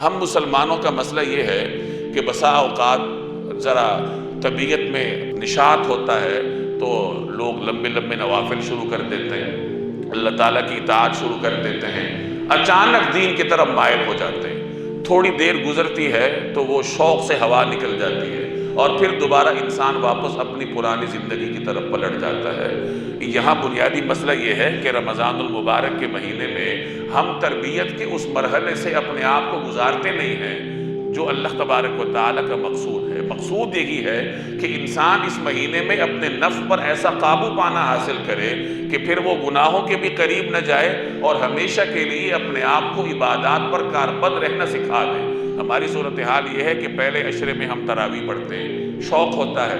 ہم مسلمانوں کا مسئلہ یہ ہے کہ بسا اوقات ذرا طبیعت میں نشاط ہوتا ہے تو لوگ لمبے لمبے نوافل شروع کر دیتے ہیں، اللہ تعالیٰ کی اطاعت شروع کر دیتے ہیں، اچانک دین کی طرف مائل ہو جاتے ہیں، تھوڑی دیر گزرتی ہے تو وہ شوق سے ہوا نکل جاتی ہے اور پھر دوبارہ انسان واپس اپنی پرانی زندگی کی طرف پلٹ جاتا ہے۔ یہاں بنیادی مسئلہ یہ ہے کہ رمضان المبارک کے مہینے میں ہم تربیت کے اس مرحلے سے اپنے آپ کو گزارتے نہیں ہیں جو اللہ تبارک و تعالیٰ کا مقصود ہے۔ مقصود یہی ہے کہ انسان اس مہینے میں اپنے نفس پر ایسا قابو پانا حاصل کرے کہ پھر وہ گناہوں کے بھی قریب نہ جائے اور ہمیشہ کے لیے اپنے آپ کو عبادات پر کاربند رہنا سکھا دے۔ ہماری صورتحال یہ ہے کہ پہلے عشرے میں ہم تراویح پڑھتے ہیں، شوق ہوتا ہے،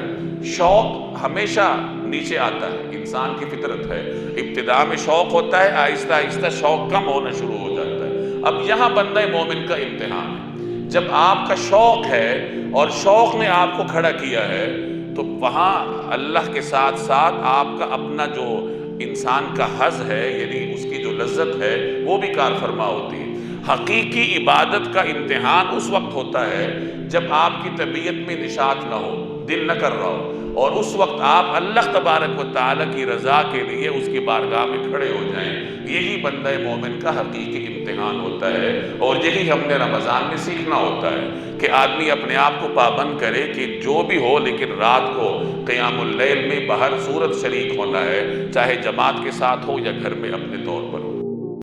شوق ہمیشہ نیچے آتا ہے، انسان کی فطرت ہے، ابتداء میں شوق ہوتا ہے، آہستہ آہستہ شوق کم ہونا شروع ہو جاتا ہے۔ اب یہاں بندہ مومن کا امتحان ہے، جب آپ کا شوق ہے اور شوق نے آپ کو کھڑا کیا ہے تو وہاں اللہ کے ساتھ ساتھ آپ کا اپنا جو انسان کا حظ ہے، یعنی اس کی جو لذت ہے، وہ بھی کار فرما ہوتی ہے۔ حقیقی عبادت کا امتحان اس وقت ہوتا ہے جب آپ کی طبیعت میں نشاط نہ ہو، دل نہ کر رہا ہو، اور اس وقت آپ اللہ تبارک و تعالیٰ کی رضا کے لیے اس کی بارگاہ میں کھڑے ہو جائیں۔ یہی بندہ مومن کا حقیقی امتحان ہوتا ہے، اور یہی ہم نے رمضان میں سیکھنا ہوتا ہے کہ آدمی اپنے آپ کو پابند کرے کہ جو بھی ہو لیکن رات کو قیام اللیل میں بہر صورت شریک ہونا ہے، چاہے جماعت کے ساتھ ہو یا گھر میں اپنے طور پر ہو۔